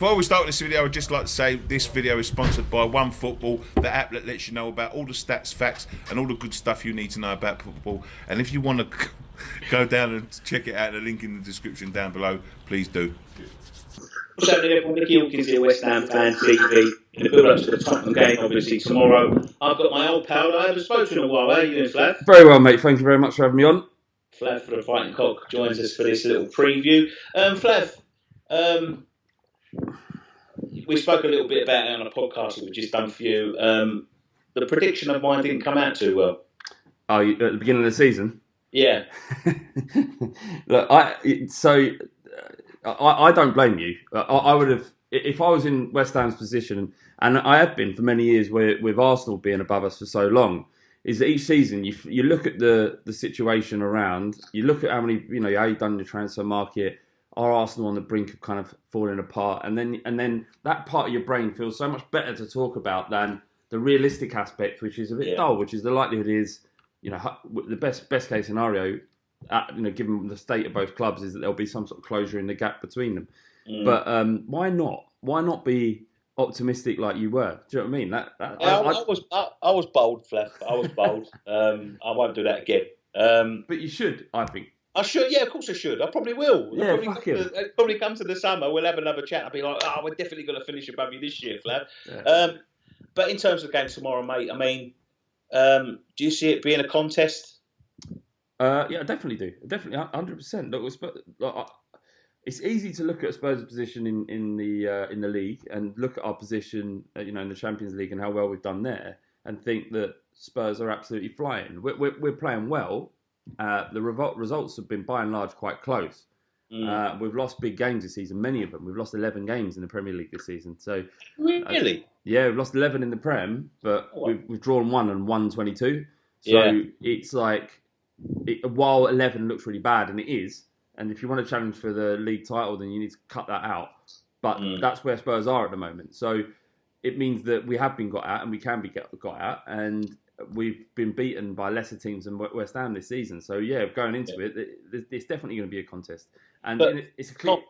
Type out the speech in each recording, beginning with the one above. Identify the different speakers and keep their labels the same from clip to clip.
Speaker 1: Before we start this video, I'd just like to say this video is sponsored by OneFootball, the app that lets you know about all the stats, facts, and all the good stuff you need to know about football. And if you want to go down and check it out, the link in the description down below, please do.
Speaker 2: What's happening, everyone? Nicky Hawkins here, West Ham Fan TV. In the build-up to the Tottenham game, obviously tomorrow, I've got my old pal that I haven't spoken to in a while. How are you doing, Flav?
Speaker 3: Very well, mate. Thank you very much for having me on.
Speaker 2: Flav for the Fighting Cock joins us for this little preview. Flav, we spoke a little bit about it on a podcast that we've just done for you. The prediction of mine didn't come out too well.
Speaker 3: Oh, at the beginning of the season?
Speaker 2: Yeah.
Speaker 3: Look, I don't blame you. I would have, if I was in West Ham's position, and I have been for many years with Arsenal being above us for so long, is that each season you look at the situation around, you look at how you've done the transfer market. Are Arsenal on the brink of kind of falling apart? And then that part of your brain feels so much better to talk about than the realistic aspect, which is a bit dull, which is the likelihood is, the best case scenario, given the state of both clubs, is that there'll be some sort of closure in the gap between them. But why not? Why not be optimistic like you were? Do you know what I mean?
Speaker 2: I was bold, Flav. I was bold. I won't do that again.
Speaker 3: But you should, I think.
Speaker 2: I should, yeah, of course I should. I probably will.
Speaker 3: Yeah,
Speaker 2: probably come to the summer, we'll have another chat. I'll be like, we're definitely going to finish above you this year, Flav.
Speaker 3: Yeah.
Speaker 2: But in terms of the game tomorrow, mate, I mean, do you see it being a contest?
Speaker 3: Yeah, I definitely do. Definitely, 100%. Look, it's easy to look at Spurs' position in the league and look at our position, in the Champions League and how well we've done there, and think that Spurs are absolutely flying. We're playing well. The results have been by and large quite close. We've lost big games this season, many of them. We've lost 11 games in the Premier League this season. So
Speaker 2: really,
Speaker 3: yeah, we've lost 11 in the Prem, but we've drawn 1 and won 22. So it's like, while 11 looks really bad, and it is, and if you want to challenge for the league title, then you need to cut that out. But that's where Spurs are at the moment. So it means that we have been got at, and we can be got at, and we've been beaten by lesser teams than West Ham this season. So yeah, going into it, it's definitely going to be a contest. And it's a
Speaker 2: go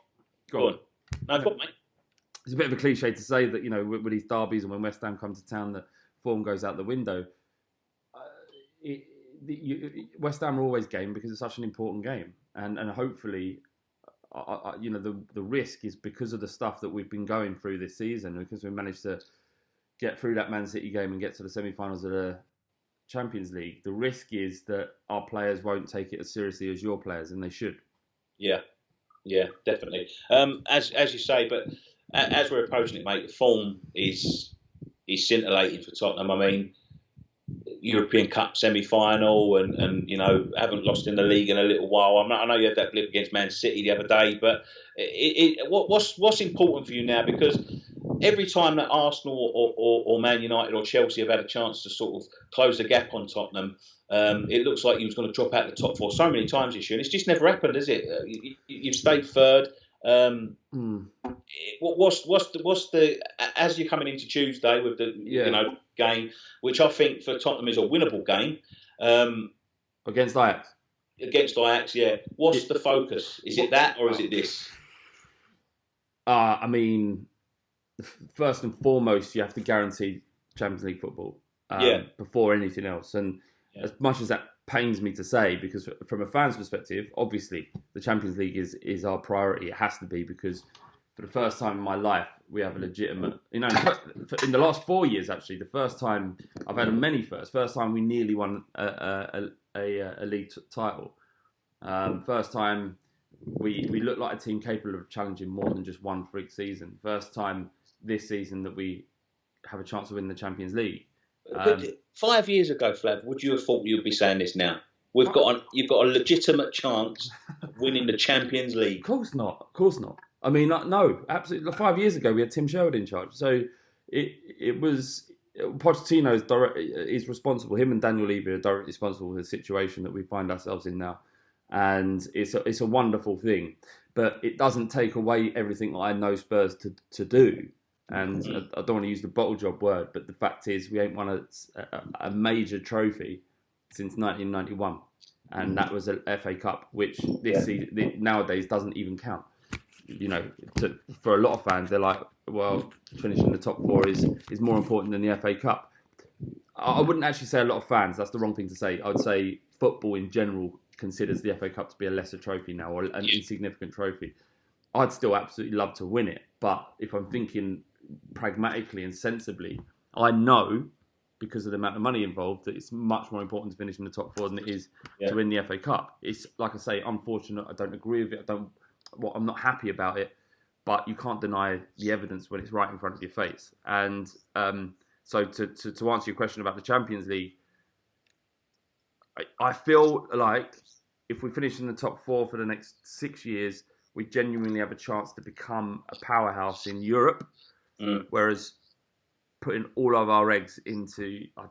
Speaker 2: on. No, go on, mate.
Speaker 3: It's a bit of a cliche to say that, with these derbies and when West Ham come to town, that form goes out the window. West Ham are always game because it's such an important game, and hopefully, the risk is because of the stuff that we've been going through this season, because we managed to get through that Man City game and get to the semi-finals of the Champions League. The risk is that our players won't take it as seriously as your players, and they should.
Speaker 2: Yeah, definitely. As you say, but as we're approaching it, mate, the form is scintillating for Tottenham. I mean, European Cup semi-final, and haven't lost in the league in a little while. I know you had that blip against Man City the other day, but what's important for you now? Because every time that Arsenal or Man United or Chelsea have had a chance to sort of close the gap on Tottenham, it looks like you was going to drop out the top four so many times this year, and it's just never happened, has it? You've stayed third. What's the as you're coming into Tuesday with the game, which I think for Tottenham is a winnable game,
Speaker 3: against Ajax.
Speaker 2: Against Ajax, yeah. What's the focus? Is it that or is it this?
Speaker 3: I mean, first and foremost, you have to guarantee Champions League football before anything else. And as much as that pains me to say, because from a fan's perspective, obviously the Champions League is our priority. It has to be, because for the first time in my life, we have a legitimate, in the last 4 years, actually, the first time I've had first time we nearly won a league title. First time we look like a team capable of challenging more than just one freak season. First time this season that we have a chance to win the Champions League.
Speaker 2: 5 years ago, Flav, would you have thought you'd be saying this now? You've got a legitimate chance of winning the Champions League.
Speaker 3: Of course not. I mean, no, absolutely. 5 years ago, we had Tim Sherwood in charge. So it was Pochettino is responsible. Him and Daniel Levy are directly responsible for the situation that we find ourselves in now, and it's a wonderful thing. But it doesn't take away everything that I know Spurs to do. And I don't want to use the bottle job word, but the fact is we ain't won a major trophy since 1991, and that was an FA Cup, which this season, nowadays doesn't even count. for a lot of fans, they're like, well, finishing the top 4 is more important than the FA Cup. I wouldn't actually say a lot of fans. That's the wrong thing to say. I would say football in general considers the FA Cup to be a lesser trophy now, or an insignificant trophy. I'd still absolutely love to win it, but if I'm thinking pragmatically and sensibly, I know, because of the amount of money involved, that it's much more important to finish in the top 4 than it is to win the FA Cup. It's, like I say, unfortunate. I don't agree with it. I'm not happy about it, but you can't deny the evidence when it's right in front of your face. And so to answer your question about the Champions League, I feel like if we finish in the top 4 for the next 6 years, we genuinely have a chance to become a powerhouse in Europe. Whereas putting all of our eggs into... I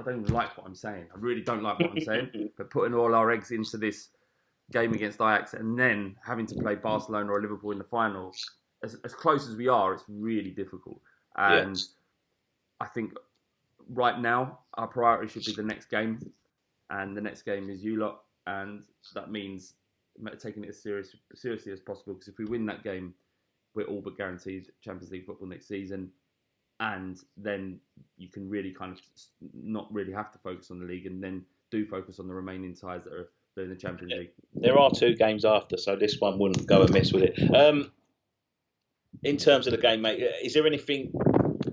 Speaker 3: don't even like what I'm saying. I really don't like what I'm saying. But putting all our eggs into this game against Ajax and then having to play Barcelona or Liverpool in the final, as close as we are, it's really difficult. And I think right now, our priority should be the next game. And the next game is you lot. And that means taking it as seriously as possible. Because if we win that game, we're all but guaranteed Champions League football next season. And then you can really kind of not really have to focus on the league, and then do focus on the remaining ties that are in the Champions League.
Speaker 2: There are 2 games after, so this one wouldn't go amiss with it. In terms of the game, mate, is there anything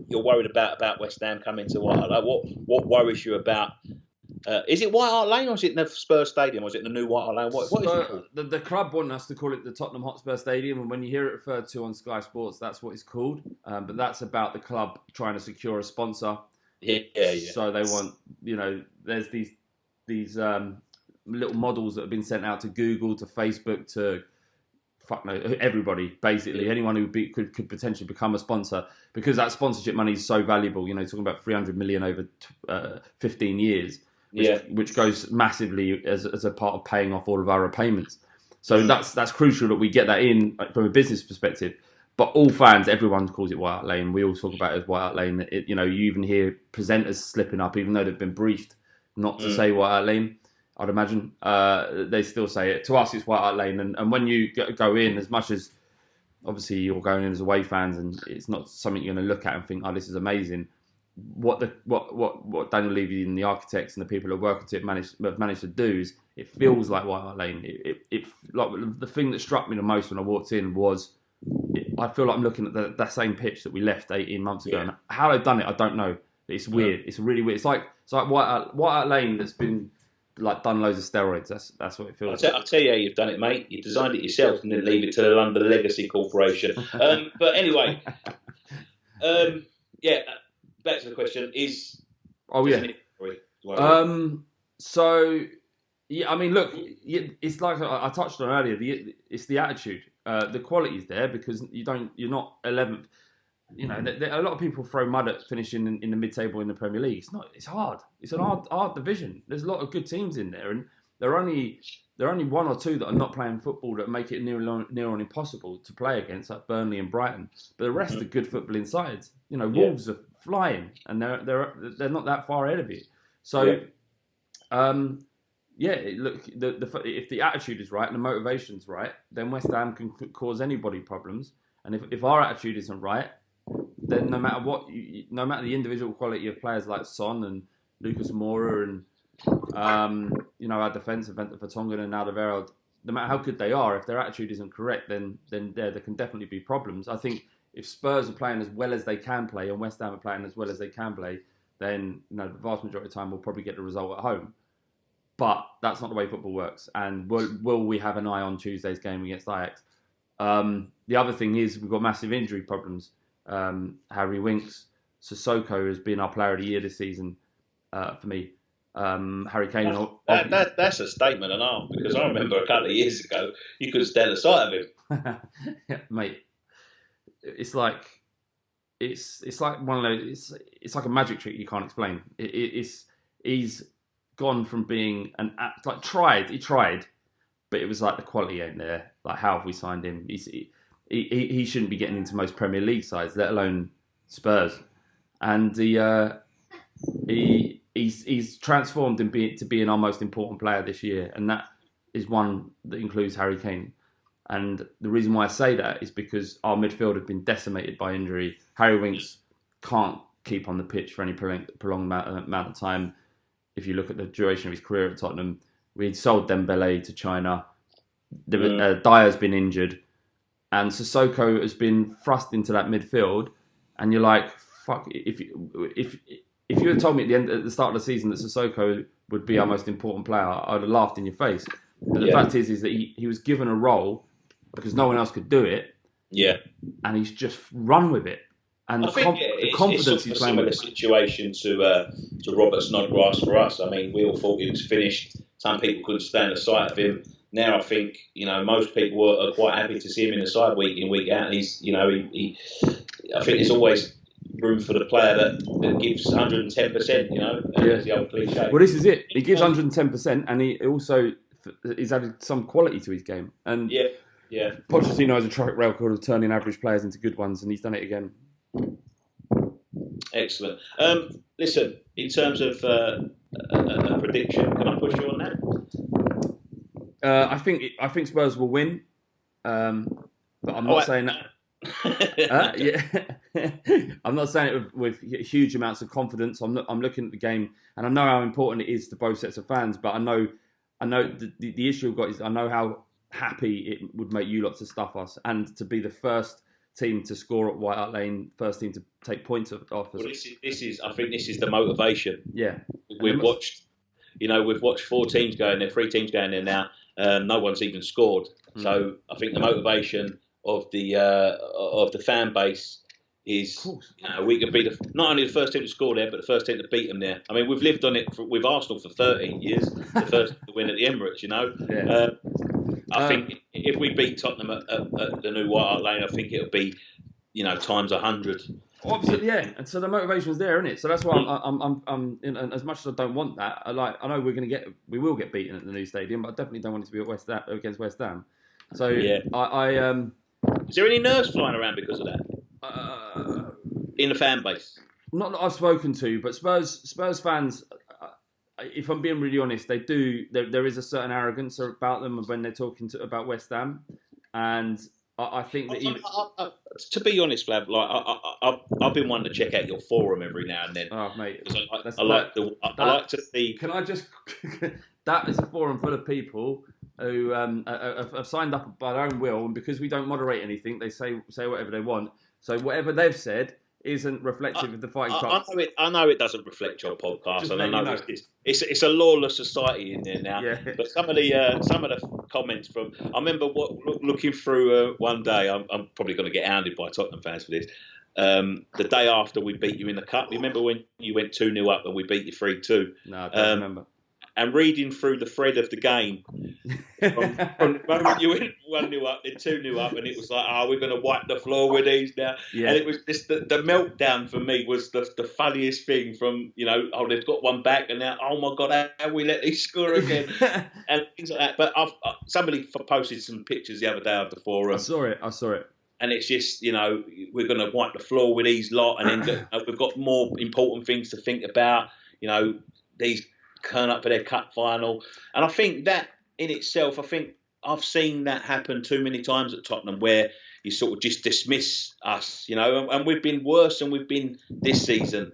Speaker 2: you're worried about West Ham coming to White Hart Lane? What worries you about? Is it White Hart Lane or is it the Spurs Stadium or is it the new White Hart Lane? What is it called?
Speaker 3: The club want us to call it the Tottenham Hotspur Stadium, and when you hear it referred to on Sky Sports, that's what it's called. But that's about the club trying to secure a sponsor.
Speaker 2: Yeah.
Speaker 3: So they want, there's these little models that have been sent out to Google, to Facebook, to everybody, basically. Anyone who could potentially become a sponsor, because that sponsorship money is so valuable. Talking about 300 million over 15 years. Which goes massively as a part of paying off all of our repayments. So that's crucial that we get that in from a business perspective. But all fans, everyone calls it White Hart Lane. We all talk about it as White Hart Lane. You even hear presenters slipping up, even though they've been briefed not to say White Hart Lane. I'd imagine they still say it. To us, it's White Hart Lane. And when you go in, as much as obviously you're going in as away fans, and it's not something you're going to look at and think, "Oh, this is amazing." What Daniel Levy and the architects and the people who are working to it have managed to do is it feels like White Hart Lane. It like the thing that struck me the most when I walked in was I feel like I'm looking at that same pitch that we left 18 months ago. And how they've done it, I don't know. It's weird. It's really weird. It's like White Hart Lane that's been like done loads of steroids. That's what it feels.
Speaker 2: I'll tell you how you've done it, mate. You designed it yourself and then leave it to the London Legacy Corporation. But anyway, back to the question is.
Speaker 3: Oh yeah. So yeah, I mean, look, it's like I touched on earlier. It's the attitude. The quality's there because you're not 11th. A lot of people throw mud at finishing in the mid-table in the Premier League. It's hard. It's an hard division. There's a lot of good teams in there, and there are only one or two that are not playing football that make it near on impossible to play against, like Burnley and Brighton. But the rest are good footballing sides. Wolves are flying, and they're not that far ahead of you. So, look, if the attitude is right and the motivation's right, then West Ham can cause anybody problems. And if our attitude isn't right, then no matter the individual quality of players like Son and Lucas Moura and our defensive end for Tongan and Alderweireld, no matter how good they are, if their attitude isn't correct, then there can definitely be problems. I think if Spurs are playing as well as they can play and West Ham are playing as well as they can play, then the vast majority of the time we'll probably get the result at home. But that's not the way football works. And will we have an eye on Tuesday's game against Ajax? The other thing is we've got massive injury problems. Harry Winks, Sissoko has been our player of the year this season for me. Harry Kane.
Speaker 2: That's a statement and a half, because I remember a couple of years ago you could stand the sight of him.
Speaker 3: Yeah, mate. It's like one of those. It's like a magic trick you can't explain. He's gone from being he tried, but it was like the quality ain't there. Like, how have we signed him? He shouldn't be getting into most Premier League sides, let alone Spurs. And he's transformed to being our most important player this year, and that is one that includes Harry Kane. And the reason why I say that is because our midfield have been decimated by injury. Harry Winks can't keep on the pitch for any prolonged amount of time. If you look at the duration of his career at Tottenham, we'd sold Dembele to China. Dyer's been injured. And Sissoko has been thrust into that midfield. And you're like, fuck, if you had told me at the start of the season that Sissoko would be our most important player, I'd have laughed in your face. But the fact is that he was given a role because no one else could do it.
Speaker 2: Yeah.
Speaker 3: And he's just run with it. And the confidence he's playing with.
Speaker 2: It's a similar situation to Robert Snodgrass for us. I mean, we all thought he was finished. Some people couldn't stand the sight of him. Now I think, most people are quite happy to see him in the side week in, week out. And he's, I think there's always room for the player that gives 110%, as the old cliche.
Speaker 3: Well, this is it. He gives 110%, and he also he's added some quality to his game. And
Speaker 2: yeah.
Speaker 3: Pochettino has a track record of turning average players into good ones, and he's done it again.
Speaker 2: Excellent. Listen, in terms of a prediction, can I push you on that?
Speaker 3: I think Spurs will win, but I'm not saying that. I'm not saying it with huge amounts of confidence. I'm looking at the game, and I know how important it is to both sets of fans. But I know the issue I've got is I know how happy it would make you lot to stuff us and to be the first team to score at White Hart Lane, first team to take points off us.
Speaker 2: Well, I think this is the motivation.
Speaker 3: Yeah,
Speaker 2: we've watched 4 teams going there, 3 teams going there now. No one's even scored. So I think the motivation of the fan base is we could be not only the first team to score there, but the first team to beat them there. I mean, we've lived on it with Arsenal for 13 years, the first to win at the Emirates.
Speaker 3: Yeah.
Speaker 2: I think if we beat Tottenham at the new White Hart Lane, I think it'll be times 100.
Speaker 3: Obviously, yeah, and so the motivation was there, isn't it? So that's why I'm as much as I don't want that. I know we will get beaten at the new stadium, but I definitely don't want it to be at against West Ham. So
Speaker 2: yeah. Is there any nerves flying around because of that in the fan base?
Speaker 3: Not that I've spoken to, but Spurs fans, if I'm being really honest, they do. There is a certain arrogance about them when they're talking about West Ham, and I think that
Speaker 2: to be honest, Flav, I've been wanting to check out your forum every now and then.
Speaker 3: Oh, mate,
Speaker 2: I like to see.
Speaker 3: Can I just? That is a forum full of people who have signed up by their own will, and because we don't moderate anything, they say whatever they want. So whatever they've said isn't reflective of the fighting club.
Speaker 2: I know it doesn't reflect your podcast, and I know it's a lawless society in there now.
Speaker 3: Yeah.
Speaker 2: But some of the comments from I remember looking through one day. I'm probably going to get hounded by Tottenham fans for this. The day after we beat you in the cup, remember when you went 2-0 up and we beat you 3-2?
Speaker 3: No, I don't remember.
Speaker 2: And reading through the thread of the game, from the moment you went 1-0 up, then 2-0 up, and it was like, we're going to wipe the floor with these now. Yeah. And it was just the meltdown for me was the funniest thing from, they've got one back, and now, oh my God, how we let these score again? And things like that. But somebody posted some pictures the other day of the forum.
Speaker 3: I saw it.
Speaker 2: And it's just, we're going to wipe the floor with these lot, and then we've got more important things to think about, these turn up for their cup final. And I think that in itself, I've seen that happen too many times at Tottenham where you sort of just dismiss us, and we've been worse than we've been this season.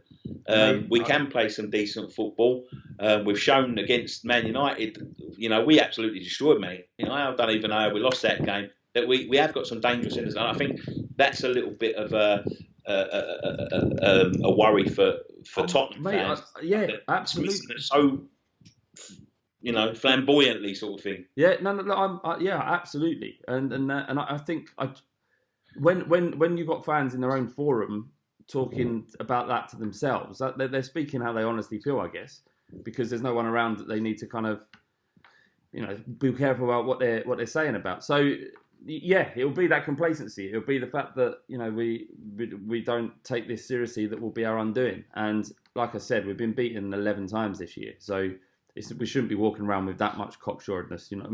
Speaker 2: We can play some decent football. We've shown against Man United, we absolutely destroyed Man United. I don't even know how we lost that game. That we have got some dangerous inners, and I think that's a little bit of a worry for Tottenham fans.
Speaker 3: Yeah, absolutely.
Speaker 2: So, flamboyantly sort of thing.
Speaker 3: Yeah, no, absolutely. And I think when you've got fans in their own forum talking about that to themselves, they're speaking how they honestly feel, I guess, because there's no one around that they need to kind of, be careful about what they're saying about. So. Yeah, it'll be that complacency. It'll be the fact that we don't take this seriously that will be our undoing. And like I said, we've been beaten 11 times this year, so we shouldn't be walking around with that much cocksureness. You know what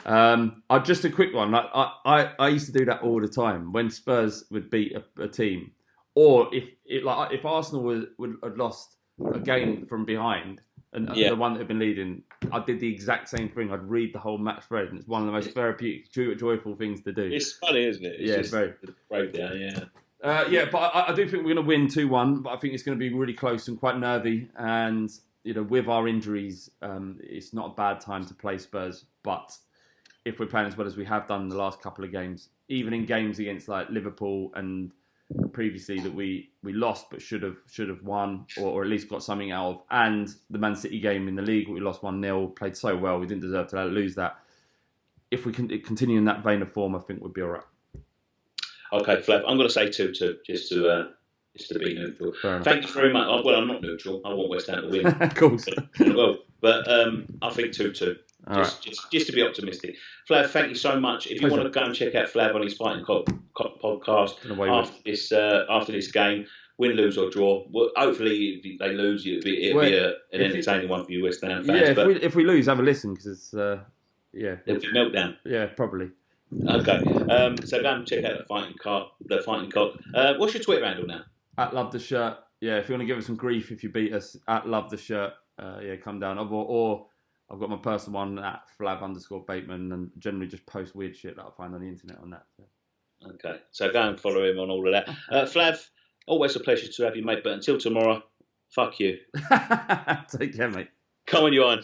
Speaker 3: I mean? Just a quick one. I used to do that all the time when Spurs would beat a team, or if Arsenal had lost a game from behind, And the one that had been leading, I did the exact same thing. I'd read the whole match thread, and it's one of the most therapeutic, joyful things to do.
Speaker 2: It's funny, isn't it? It's just
Speaker 3: very.
Speaker 2: Breakdown,
Speaker 3: but I do think we're going to win 2-1, but I think it's going to be really close and quite nervy. And, with our injuries, it's not a bad time to play Spurs. But if we're playing as well as we have done in the last couple of games, even in games against like Liverpool and previously that we lost but should have won or at least got something out of, and the Man City game in the league we lost 1-0, played so well, we didn't deserve to lose that. If we can continue in that vein of form, I think we'll be all right. Okay,
Speaker 2: Flav, I'm going to say 2-2 just to be neutral. Thank you very much. Well, I'm not neutral. I want West Ham to win.
Speaker 3: Of course.
Speaker 2: But I think 2-2. Just to be optimistic. Flav, thank you so much. If you want to go and check out Flav on his Fighting Cock podcast after this game, win, lose or draw. Well, hopefully they lose. It'll be an entertaining one for you West Ham fans.
Speaker 3: Yeah, if we lose, have a listen because it's it'll
Speaker 2: be a meltdown.
Speaker 3: Yeah, probably.
Speaker 2: Okay, so go and check out the Fighting Cock. What's your Twitter handle now?
Speaker 3: @LoveTheShirt. Yeah, if you want to give us some grief if you beat us, @LoveTheShirt. Come down. Or I've got my personal one @Flav_Bateman, and generally just post weird shit that I find on the internet on that. So.
Speaker 2: Okay, so go and follow him on all of that. Flav, always a pleasure to have you, mate. But until tomorrow, fuck you.
Speaker 3: Take care, mate.
Speaker 2: Come on, you on.